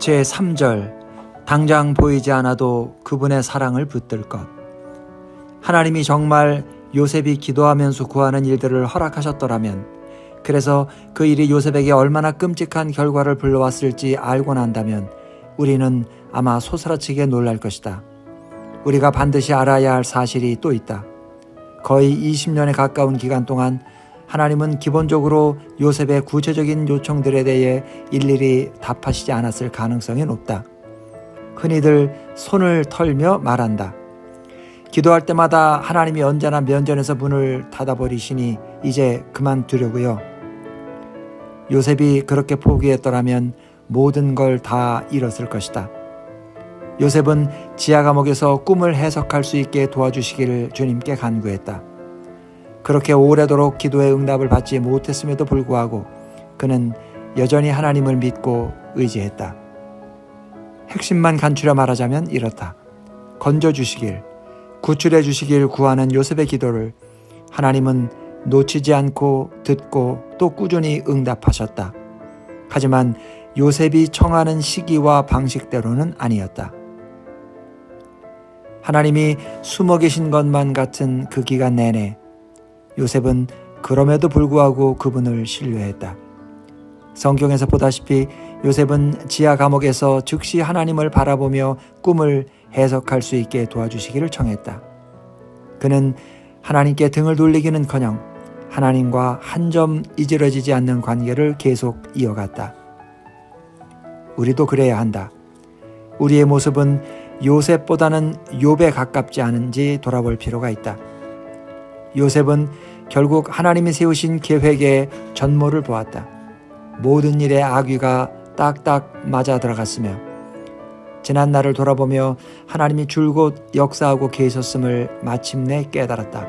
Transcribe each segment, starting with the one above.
제3절 당장 보이지 않아도 그분의 사랑을 붙들 것. 하나님이 정말 요셉이 기도하면서 구하는 일들을 허락하셨더라면, 그래서 그 일이 요셉에게 얼마나 끔찍한 결과를 불러왔을지 알고 난다면 우리는 아마 소스라치게 놀랄 것이다. 우리가 반드시 알아야 할 사실이 또 있다. 거의 20년에 가까운 기간 동안 하나님은 기본적으로 요셉의 구체적인 요청들에 대해 일일이 답하시지 않았을 가능성이 높다. 흔히들 손을 털며 말한다. 기도할 때마다 하나님이 언제나 면전에서 문을 닫아버리시니 이제 그만두려고요. 요셉이 그렇게 포기했더라면 모든 걸 다 잃었을 것이다. 요셉은 지하 감옥에서 꿈을 해석할 수 있게 도와주시기를 주님께 간구했다. 그렇게 오래도록 기도의 응답을 받지 못했음에도 불구하고 그는 여전히 하나님을 믿고 의지했다. 핵심만 간추려 말하자면 이렇다. 건져주시길, 구출해 주시길 구하는 요셉의 기도를 하나님은 놓치지 않고 듣고 또 꾸준히 응답하셨다. 하지만 요셉이 청하는 시기와 방식대로는 아니었다. 하나님이 숨어 계신 것만 같은 그 기간 내내 요셉은 그럼에도 불구하고 그분을 신뢰했다. 성경에서 보다시피 요셉은 지하 감옥에서 즉시 하나님을 바라보며 꿈을 해석할 수 있게 도와주시기를 청했다. 그는 하나님께 등을 돌리기는커녕 하나님과 한 점 이지러지지 않는 관계를 계속 이어갔다. 우리도 그래야 한다. 우리의 모습은 요셉보다는 욥에 가깝지 않은지 돌아볼 필요가 있다. 요셉은 결국 하나님이 세우신 계획의 전모를 보았다. 모든 일에 악귀가 딱딱 맞아 들어갔으며 지난 날을 돌아보며 하나님이 줄곧 역사하고 계셨음을 마침내 깨달았다.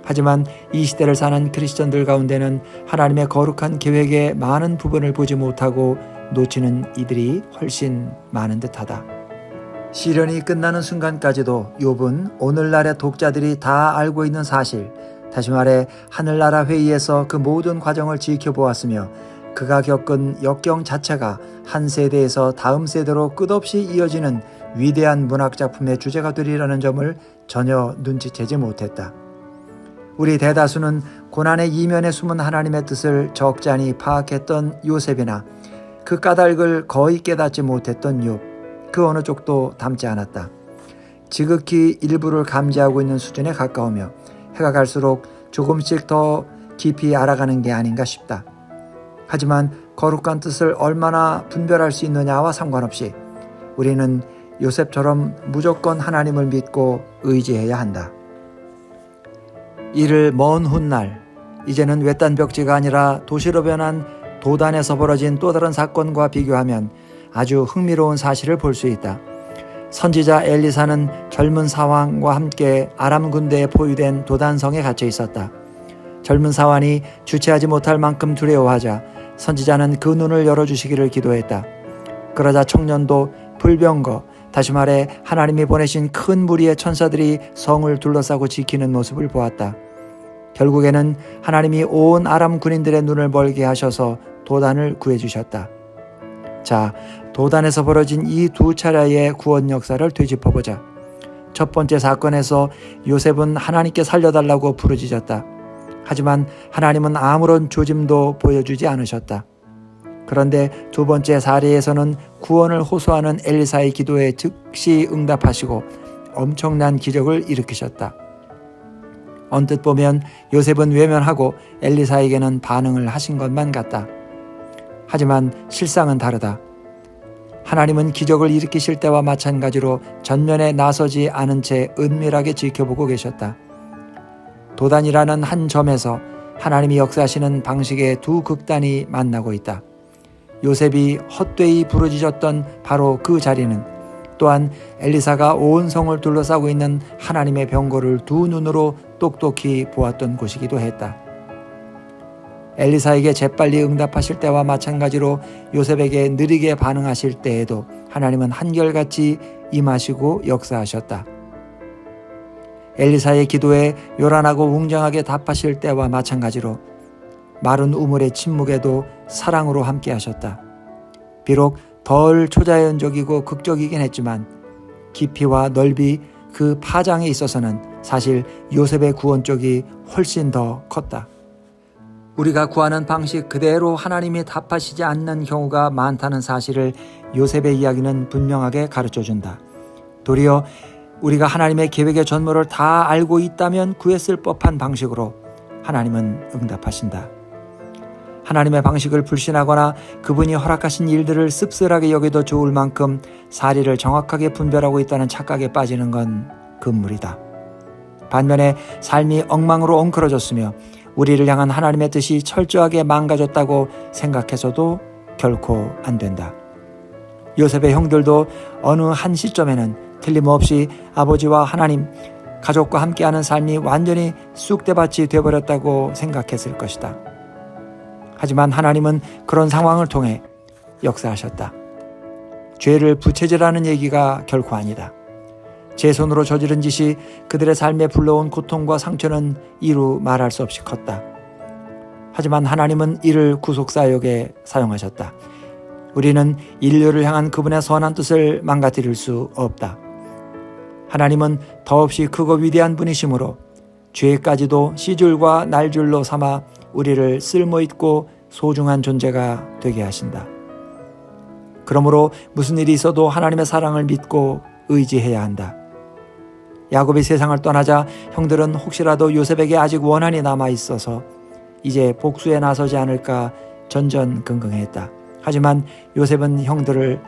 하지만 이 시대를 사는 크리스천들 가운데는 하나님의 거룩한 계획의 많은 부분을 보지 못하고 놓치는 이들이 훨씬 많은 듯하다. 시련이 끝나는 순간까지도 욥은 오늘날의 독자들이 다 알고 있는 사실, 다시 말해 하늘나라 회의에서 그 모든 과정을 지켜보았으며 그가 겪은 역경 자체가 한 세대에서 다음 세대로 끝없이 이어지는 위대한 문학작품의 주제가 되리라는 점을 전혀 눈치채지 못했다. 우리 대다수는 고난의 이면에 숨은 하나님의 뜻을 적잖이 파악했던 요셉이나 그 까닭을 거의 깨닫지 못했던 욥, 그 어느 쪽도 닮지 않았다. 지극히 일부를 감지하고 있는 수준에 가까우며 해가 갈수록 조금씩 더 깊이 알아가는 게 아닌가 싶다. 하지만 거룩한 뜻을 얼마나 분별할 수 있느냐와 상관없이 우리는 요셉처럼 무조건 하나님을 믿고 의지해야 한다. 이를 먼 훗날, 이제는 외딴 벽지가 아니라 도시로 변한 도단에서 벌어진 또 다른 사건과 비교하면 아주 흥미로운 사실을 볼 수 있다. 선지자 엘리사는 젊은 사환과 함께 아람 군대에 포위된 도단성에 갇혀 있었다. 젊은 사환이 주체하지 못할 만큼 두려워하자 선지자는 그 눈을 열어주시기를 기도했다. 그러자 청년도 불병거, 다시 말해 하나님이 보내신 큰 무리의 천사들이 성을 둘러싸고 지키는 모습을 보았다. 결국에는 하나님이 온 아람 군인들의 눈을 멀게 하셔서 도단을 구해주셨다. 자, 도단에서 벌어진 이 두 차례의 구원 역사를 되짚어보자. 첫 번째 사건에서 요셉은 하나님께 살려달라고 부르짖었다. 하지만 하나님은 아무런 조짐도 보여주지 않으셨다. 그런데 두 번째 사례에서는 구원을 호소하는 엘리사의 기도에 즉시 응답하시고 엄청난 기적을 일으키셨다. 언뜻 보면 요셉은 외면하고 엘리사에게는 반응을 하신 것만 같다. 하지만 실상은 다르다. 하나님은 기적을 일으키실 때와 마찬가지로 전면에 나서지 않은 채 은밀하게 지켜보고 계셨다. 도단이라는 한 점에서 하나님이 역사하시는 방식의 두 극단이 만나고 있다. 요셉이 헛되이 부르짖었던 바로 그 자리는 또한 엘리사가 온 성을 둘러싸고 있는 하나님의 병거를 두 눈으로 똑똑히 보았던 곳이기도 했다. 엘리사에게 재빨리 응답하실 때와 마찬가지로 요셉에게 느리게 반응하실 때에도 하나님은 한결같이 임하시고 역사하셨다. 엘리사의 기도에 요란하고 웅장하게 답하실 때와 마찬가지로 마른 우물의 침묵에도 사랑으로 함께 하셨다. 비록 덜 초자연적이고 극적이긴 했지만 깊이와 넓이 그 파장에 있어서는 사실 요셉의 구원 쪽이 훨씬 더 컸다. 우리가 구하는 방식 그대로 하나님이 답하시지 않는 경우가 많다는 사실을 요셉의 이야기는 분명하게 가르쳐준다. 도리어 우리가 하나님의 계획의 전모를 다 알고 있다면 구했을 법한 방식으로 하나님은 응답하신다. 하나님의 방식을 불신하거나 그분이 허락하신 일들을 씁쓸하게 여겨도 좋을 만큼 사리를 정확하게 분별하고 있다는 착각에 빠지는 건 금물이다. 반면에 삶이 엉망으로 엉클어졌으며 우리를 향한 하나님의 뜻이 철저하게 망가졌다고 생각해서도 결코 안 된다. 요셉의 형들도 어느 한 시점에는 틀림없이 아버지와 하나님, 가족과 함께하는 삶이 완전히 쑥대밭이 되어버렸다고 생각했을 것이다. 하지만 하나님은 그런 상황을 통해 역사하셨다. 죄를 부채질하는 얘기가 결코 아니다. 제 손으로 저지른 짓이 그들의 삶에 불러온 고통과 상처는 이루 말할 수 없이 컸다. 하지만 하나님은 이를 구속사역에 사용하셨다. 우리는 인류를 향한 그분의 선한 뜻을 망가뜨릴 수 없다. 하나님은 더없이 크고 위대한 분이시므로 죄까지도 씨줄과 날줄로 삼아 우리를 쓸모있고 소중한 존재가 되게 하신다. 그러므로 무슨 일이 있어도 하나님의 사랑을 믿고 의지해야 한다. 야곱이 세상을 떠나자 형들은 혹시라도 요셉에게 아직 원한이 남아있어서 이제 복수에 나서지 않을까 전전긍긍했다. 하지만 요셉은 형들을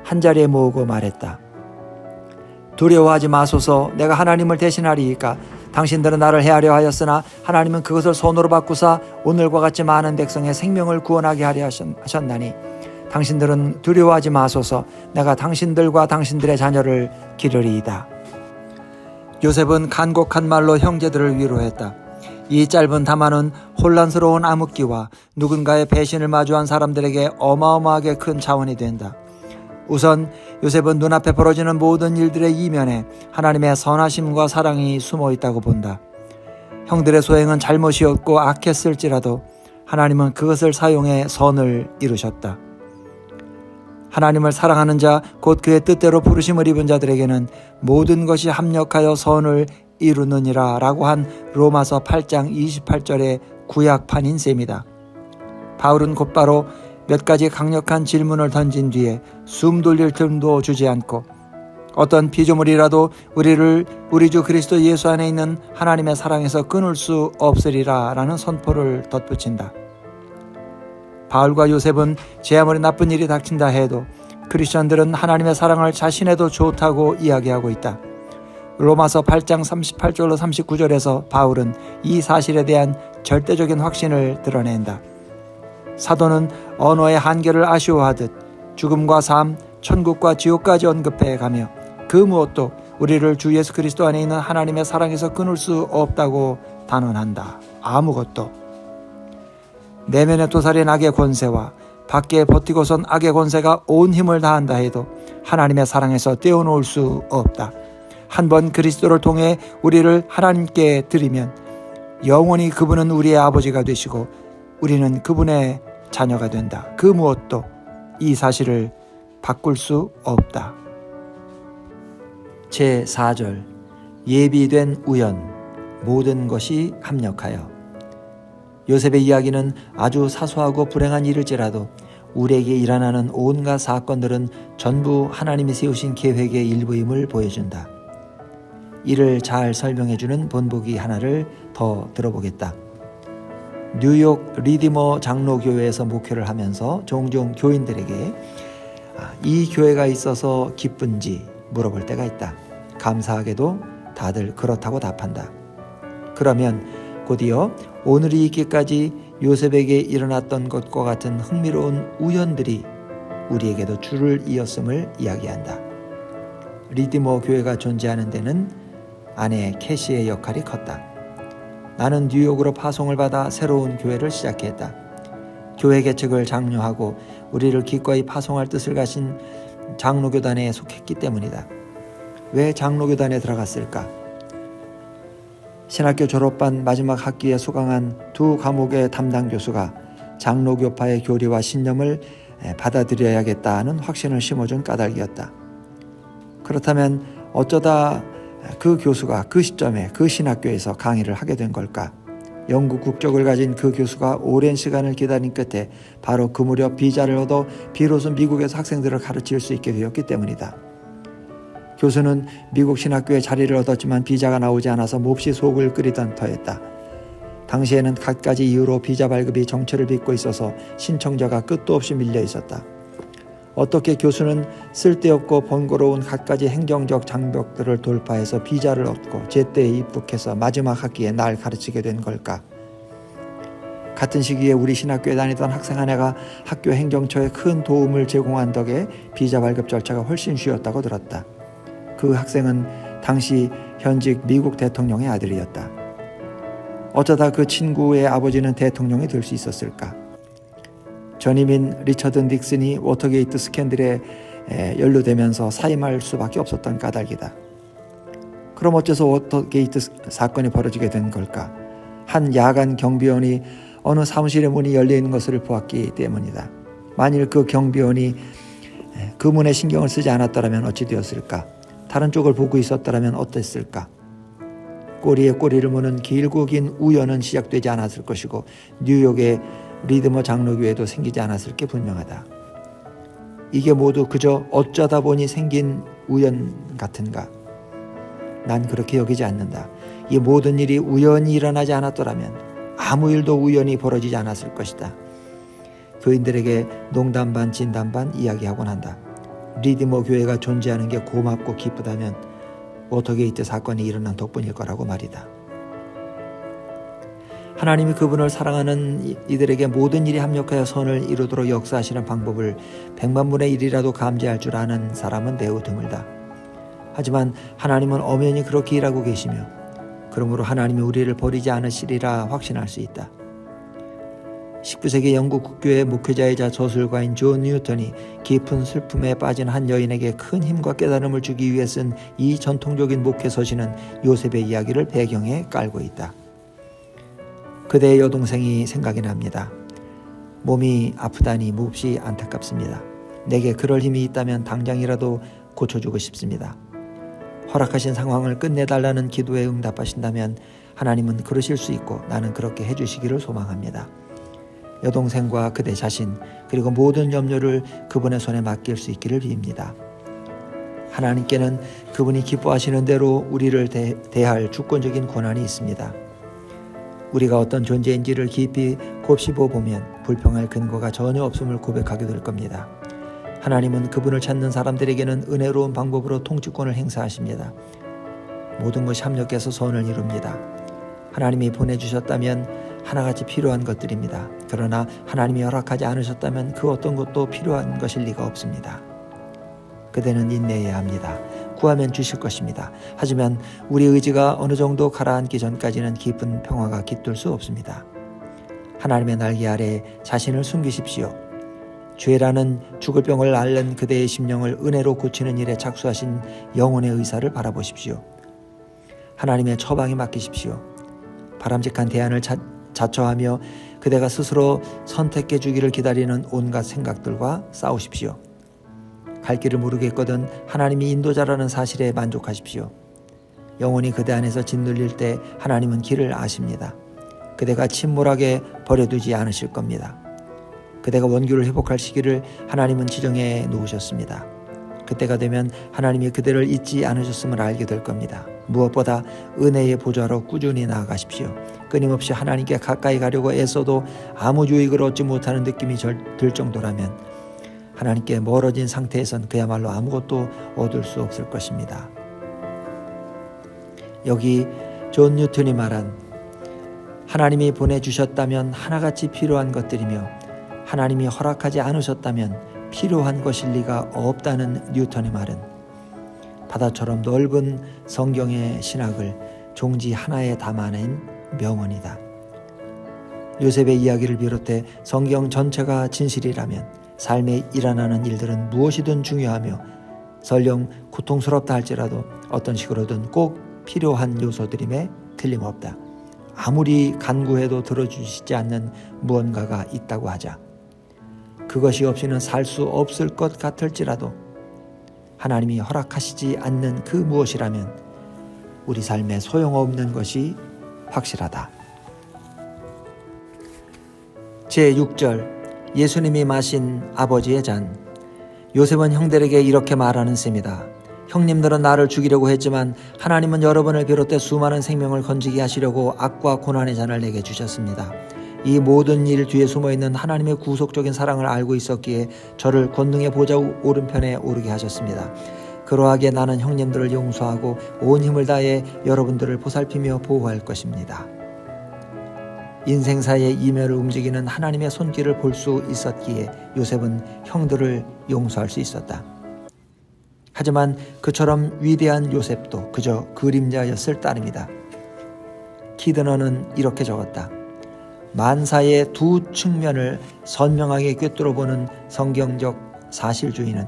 한자리에 모으고 말했다. 두려워하지 마소서. 내가 하나님을 대신하리이까. 당신들은 나를 해하려 하였으나 하나님은 그것을 손으로 바꾸사 오늘과 같이 많은 백성의 생명을 구원하게 하려 하셨나니 당신들은 두려워하지 마소서. 내가 당신들과 당신들의 자녀를 기르리이다. 요셉은 간곡한 말로 형제들을 위로했다. 이 짧은 담화는 혼란스러운 암흑기와 누군가의 배신을 마주한 사람들에게 어마어마하게 큰 자원이 된다. 우선 요셉은 눈앞에 벌어지는 모든 일들의 이면에 하나님의 선하심과 사랑이 숨어 있다고 본다. 형들의 소행은 잘못이었고 악했을지라도 하나님은 그것을 사용해 선을 이루셨다. 하나님을 사랑하는 자, 곧 그의 뜻대로 부르심을 입은 자들에게는 모든 것이 합력하여 선을 이루느니라 라고 한 로마서 8장 28절의 구약판인 셈이다. 바울은 곧바로 몇 가지 강력한 질문을 던진 뒤에 숨 돌릴 틈도 주지 않고 어떤 피조물이라도 우리를 우리 주 그리스도 예수 안에 있는 하나님의 사랑에서 끊을 수 없으리라 라는 선포를 덧붙인다. 바울과 요셉은 제 아무리 나쁜 일이 닥친다 해도 크리스천들은 하나님의 사랑을 자신해도 좋다고 이야기하고 있다. 로마서 8장 38절로 39절에서 바울은 이 사실에 대한 절대적인 확신을 드러낸다. 사도는 언어의 한계를 아쉬워하듯 죽음과 삶, 천국과 지옥까지 언급해 가며 그 무엇도 우리를 주 예수 그리스도 안에 있는 하나님의 사랑에서 끊을 수 없다고 단언한다. 아무것도. 내면에 도사린 악의 권세와 밖에 버티고선 악의 권세가 온 힘을 다한다 해도 하나님의 사랑에서 떼어놓을 수 없다. 한번 그리스도를 통해 우리를 하나님께 드리면 영원히 그분은 우리의 아버지가 되시고 우리는 그분의 자녀가 된다. 그 무엇도 이 사실을 바꿀 수 없다. 제4절 예비된 우연, 모든 것이 합력하여. 요셉의 이야기는 아주 사소하고 불행한 일일지라도 우리에게 일어나는 온갖 사건들은 전부 하나님이 세우신 계획의 일부임을 보여준다. 이를 잘 설명해주는 본보기 하나를 더 들어보겠다. 뉴욕 리디머 장로교회에서 목회를 하면서 종종 교인들에게 이 교회가 있어서 기쁜지 물어볼 때가 있다. 감사하게도 다들 그렇다고 답한다. 그러면 곧이어 오늘이 있기까지 요셉에게 일어났던 것과 같은 흥미로운 우연들이 우리에게도 줄을 이었음을 이야기한다. 리디머 교회가 존재하는 데는 아내 캐시의 역할이 컸다. 나는 뉴욕으로 파송을 받아 새로운 교회를 시작했다. 교회 개척을 장려하고 우리를 기꺼이 파송할 뜻을 가진 장로교단에 속했기 때문이다. 왜 장로교단에 들어갔을까? 신학교 졸업반 마지막 학기에 수강한 두 과목의 담당 교수가 장로교파의 교리와 신념을 받아들여야겠다는 확신을 심어준 까닭이었다. 그렇다면 어쩌다 그 교수가 그 시점에 그 신학교에서 강의를 하게 된 걸까? 영국 국적을 가진 그 교수가 오랜 시간을 기다린 끝에 바로 그 무렵 비자를 얻어 비로소 미국에서 학생들을 가르칠 수 있게 되었기 때문이다. 교수는 미국 신학교에 자리를 얻었지만 비자가 나오지 않아서 몹시 속을 끓이던 터였다. 당시에는 갖가지 이유로 비자 발급이 정체를 빚고 있어서 신청자가 끝도 없이 밀려 있었다. 어떻게 교수는 쓸데없고 번거로운 갖가지 행정적 장벽들을 돌파해서 비자를 얻고 제때에 입국해서 마지막 학기에 날 가르치게 된 걸까? 같은 시기에 우리 신학교에 다니던 학생 한 애가 학교 행정처에 큰 도움을 제공한 덕에 비자 발급 절차가 훨씬 쉬웠다고 들었다. 그 학생은 당시 현직 미국 대통령의 아들이었다. 어쩌다 그 친구의 아버지는 대통령이 될 수 있었을까? 전임인 리처드 닉슨이 워터게이트 스캔들에 연루되면서 사임할 수밖에 없었던 까닭이다. 그럼 어째서 워터게이트 사건이 벌어지게 된 걸까? 한 야간 경비원이 어느 사무실의 문이 열려있는 것을 보았기 때문이다. 만일 그 경비원이 그 문에 신경을 쓰지 않았더라면 어찌 되었을까? 다른 쪽을 보고 있었더라면 어땠을까? 꼬리에 꼬리를 무는 길고 긴 우연은 시작되지 않았을 것이고 뉴욕의 리드머 장로교회도 생기지 않았을 게 분명하다. 이게 모두 그저 어쩌다 보니 생긴 우연 같은가? 난 그렇게 여기지 않는다. 이 모든 일이 우연히 일어나지 않았더라면 아무 일도 우연히 벌어지지 않았을 것이다. 교인들에게 농담 반 진담 반 이야기하곤 한다. 리드머 교회가 존재하는 게 고맙고 기쁘다면 워터게이트 사건이 일어난 덕분일 거라고 말이다. 하나님이 그분을 사랑하는 이들에게 모든 일이 합력하여 선을 이루도록 역사하시는 방법을 100만분의 1이라도 감지할 줄 아는 사람은 매우 드물다. 하지만 하나님은 엄연히 그렇게 일하고 계시며 그러므로 하나님이 우리를 버리지 않으시리라 확신할 수 있다. 19세기 영국 국교의 목회자이자 저술가인 존 뉴턴이 깊은 슬픔에 빠진 한 여인에게 큰 힘과 깨달음을 주기 위해 쓴 이 전통적인 목회 서신은 요셉의 이야기를 배경에 깔고 있다. 그대의 여동생이 생각이 납니다. 몸이 아프다니 몹시 안타깝습니다. 내게 그럴 힘이 있다면 당장이라도 고쳐주고 싶습니다. 허락하신 상황을 끝내달라는 기도에 응답하신다면 하나님은 그러실 수 있고 나는 그렇게 해주시기를 소망합니다. 여동생과 그대 자신 그리고 모든 염려를 그분의 손에 맡길 수 있기를 빕니다. 하나님께는 그분이 기뻐하시는 대로 우리를 대할 주권적인 권한이 있습니다. 우리가 어떤 존재인지를 깊이 곱씹어 보면 불평할 근거가 전혀 없음을 고백하게 될 겁니다. 하나님은 그분을 찾는 사람들에게는 은혜로운 방법으로 통치권을 행사하십니다. 모든 것이 합력해서 선을 이룹니다. 하나님이 보내주셨다면 하나같이 필요한 것들입니다. 그러나 하나님이 허락하지 않으셨다면 그 어떤 것도 필요한 것일 리가 없습니다. 그대는 인내해야 합니다. 구하면 주실 것입니다. 하지만 우리 의지가 어느 정도 가라앉기 전까지는 깊은 평화가 깃들 수 없습니다. 하나님의 날개 아래 자신을 숨기십시오. 죄라는 죽을 병을 앓는 그대의 심령을 은혜로 고치는 일에 착수하신 영혼의 의사를 바라보십시오. 하나님의 처방에 맡기십시오. 바람직한 대안을 자처하며 그대가 스스로 선택해 주기를 기다리는 온갖 생각들과 싸우십시오. 갈 길을 모르겠거든 하나님이 인도자라는 사실에 만족하십시오. 영혼이 그대 안에서 짓눌릴 때 하나님은 길을 아십니다. 그대가 침몰하게 버려두지 않으실 겁니다. 그대가 원규를 회복할 시기를 하나님은 지정해 놓으셨습니다. 그때가 되면 하나님이 그대를 잊지 않으셨음을 알게 될 겁니다. 무엇보다 은혜의 보좌로 꾸준히 나아가십시오. 끊임없이 하나님께 가까이 가려고 애써도 아무 유익을 얻지 못하는 느낌이 들 정도라면 하나님께 멀어진 상태에선 그야말로 아무것도 얻을 수 없을 것입니다. 여기 존 뉴턴이 말한 하나님이 보내주셨다면 하나같이 필요한 것들이며 하나님이 허락하지 않으셨다면 필요한 것일 리가 없다는 뉴턴의 말은 바다처럼 넓은 성경의 신학을 종지 하나에 담아낸 명언이다. 요셉의 이야기를 비롯해 성경 전체가 진실이라면 삶에 일어나는 일들은 무엇이든 중요하며 설령 고통스럽다 할지라도 어떤 식으로든 꼭 필요한 요소들임에 틀림없다. 아무리 간구해도 들어주시지 않는 무언가가 있다고 하자. 그것이 없이는 살 수 없을 것 같을지라도 하나님이 허락하시지 않는 그 무엇이라면 우리 삶에 소용없는 것이 확실하다. 제6절 예수님이 마신 아버지의 잔. 요셉은 형들에게 이렇게 말하는 셈이다. 형님들은 나를 죽이려고 했지만 하나님은 여러분을 비롯해 수많은 생명을 건지게 하시려고 악과 고난의 잔을 내게 주셨습니다. 이 모든 일 뒤에 숨어있는 하나님의 구속적인 사랑을 알고 있었기에 저를 권능의 보좌 오른편에 오르게 하셨습니다. 그러하기에 나는 형님들을 용서하고 온 힘을 다해 여러분들을 보살피며 보호할 것입니다. 인생사의 이면을 움직이는 하나님의 손길을 볼 수 있었기에 요셉은 형들을 용서할 수 있었다. 하지만 그처럼 위대한 요셉도 그저 그림자였을 따름이다. 키드너는 이렇게 적었다. 만사의 두 측면을 선명하게 꿰뚫어보는 성경적 사실주의는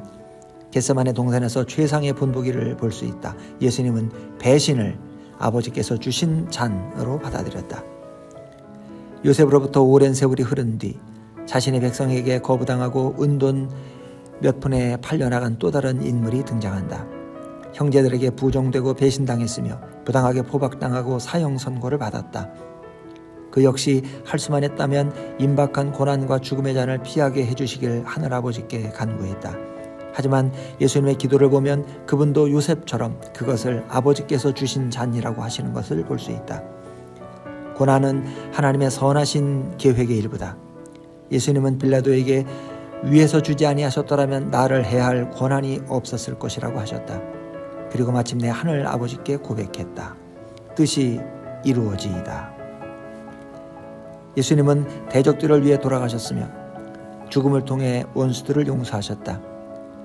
겟세마네 동산에서 최상의 본보기를 볼 수 있다. 예수님은 배신을 아버지께서 주신 잔으로 받아들였다. 요셉으로부터 오랜 세월이 흐른 뒤 자신의 백성에게 거부당하고 은돈 몇 푼에 팔려나간 또 다른 인물이 등장한다. 형제들에게 부정되고 배신당했으며 부당하게 포박당하고 사형 선고를 받았다. 그 역시 할 수만 했다면 임박한 고난과 죽음의 잔을 피하게 해주시길 하늘아버지께 간구했다. 하지만 예수님의 기도를 보면 그분도 요셉처럼 그것을 아버지께서 주신 잔이라고 하시는 것을 볼 수 있다. 고난은 하나님의 선하신 계획의 일부다. 예수님은 빌라도에게 위에서 주지 아니하셨더라면 나를 해할 권한이 없었을 것이라고 하셨다. 그리고 마침내 하늘 아버지께 고백했다. 뜻이 이루어지이다. 예수님은 대적들을 위해 돌아가셨으며 죽음을 통해 원수들을 용서하셨다.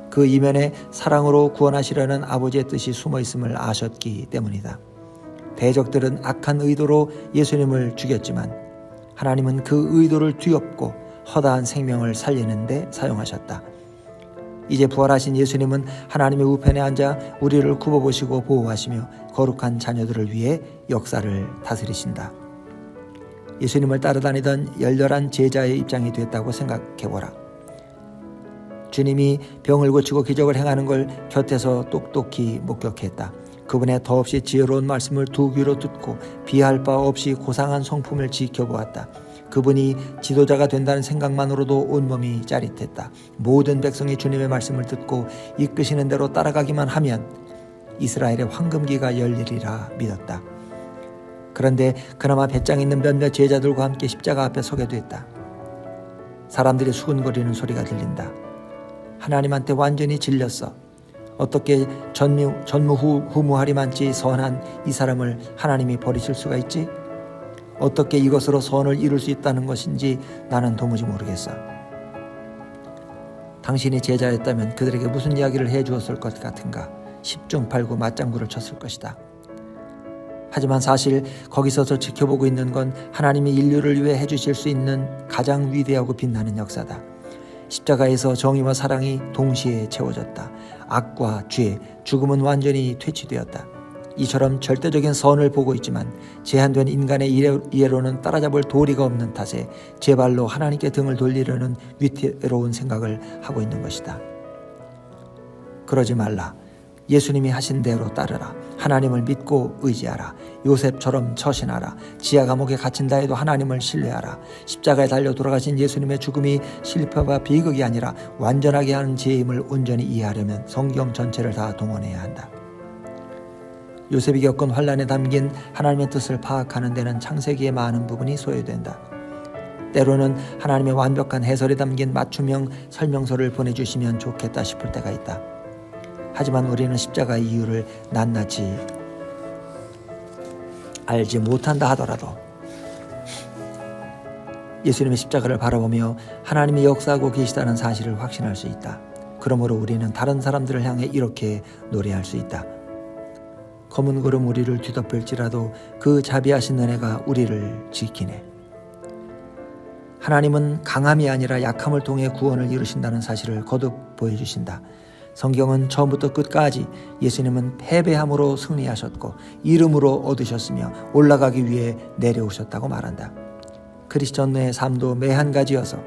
그 이면에 사랑으로 구원하시려는 아버지의 뜻이 숨어 있음을 아셨기 때문이다. 대적들은 악한 의도로 예수님을 죽였지만 하나님은 그 의도를 뒤엎고 허다한 생명을 살리는 데 사용하셨다. 이제 부활하신 예수님은 하나님의 우편에 앉아 우리를 굽어보시고 보호하시며 거룩한 자녀들을 위해 역사를 다스리신다. 예수님을 따라다니던 열렬한 제자의 입장이 됐다고 생각해보라. 주님이 병을 고치고 기적을 행하는 걸 곁에서 똑똑히 목격했다. 그분의 더없이 지혜로운 말씀을 두 귀로 듣고 비할 바 없이 고상한 성품을 지켜보았다. 그분이 지도자가 된다는 생각만으로도 온몸이 짜릿했다. 모든 백성이 주님의 말씀을 듣고 이끄시는 대로 따라가기만 하면 이스라엘의 황금기가 열리리라 믿었다. 그런데 그나마 배짱 있는 몇몇 제자들과 함께 십자가 앞에 서게 됐다. 사람들이 수근거리는 소리가 들린다. 하나님한테 완전히 질렸어. 어떻게 전무후무하리만치 선한 이 사람을 하나님이 버리실 수가 있지? 어떻게 이것으로 선을 이룰 수 있다는 것인지 나는 도무지 모르겠어. 당신이 제자였다면 그들에게 무슨 이야기를 해주었을 것 같은가? 10중 8구 맞장구를 쳤을 것이다. 하지만 사실 거기서 지켜보고 있는 건 하나님이 인류를 위해 해주실 수 있는 가장 위대하고 빛나는 역사다. 십자가에서 정의와 사랑이 동시에 채워졌다. 악과 죄, 죽음은 완전히 퇴치되었다. 이처럼 절대적인 선을 보고 있지만 제한된 인간의 이해로는 따라잡을 도리가 없는 탓에 제 발로 하나님께 등을 돌리려는 위태로운 생각을 하고 있는 것이다. 그러지 말라. 예수님이 하신 대로 따르라. 하나님을 믿고 의지하라. 요셉처럼 처신하라. 지하 감옥에 갇힌다 해도 하나님을 신뢰하라. 십자가에 달려 돌아가신 예수님의 죽음이 실패와 비극이 아니라 완전하게 하는 죄임을 온전히 이해하려면 성경 전체를 다 동원해야 한다. 요셉이 겪은 환난에 담긴 하나님의 뜻을 파악하는 데는 창세기의 많은 부분이 소요된다. 때로는 하나님의 완벽한 해설이 담긴 맞춤형 설명서를 보내주시면 좋겠다 싶을 때가 있다. 하지만 우리는 십자가의 이유를 낱낱이 알지 못한다 하더라도 예수님의 십자가를 바라보며 하나님이 역사하고 계시다는 사실을 확신할 수 있다. 그러므로 우리는 다른 사람들을 향해 이렇게 노래할 수 있다. 검은 구름 우리를 뒤덮을지라도 그 자비하신 은혜가 우리를 지키네. 하나님은 강함이 아니라 약함을 통해 구원을 이루신다는 사실을 거듭 보여주신다. 성경은 처음부터 끝까지 예수님은 패배함으로 승리하셨고 이름으로 얻으셨으며 올라가기 위해 내려오셨다고 말한다. 그리스도인의 삶도 매한 가지여서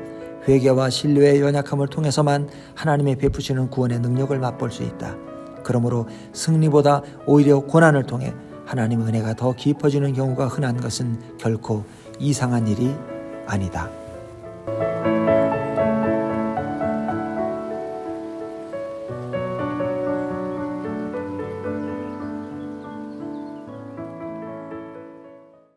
회개와 신뢰의 연약함을 통해서만 하나님의 베푸시는 구원의 능력을 맛볼 수 있다. 그러므로 승리보다 오히려 고난을 통해 하나님의 은혜가 더 깊어지는 경우가 흔한 것은 결코 이상한 일이 아니다.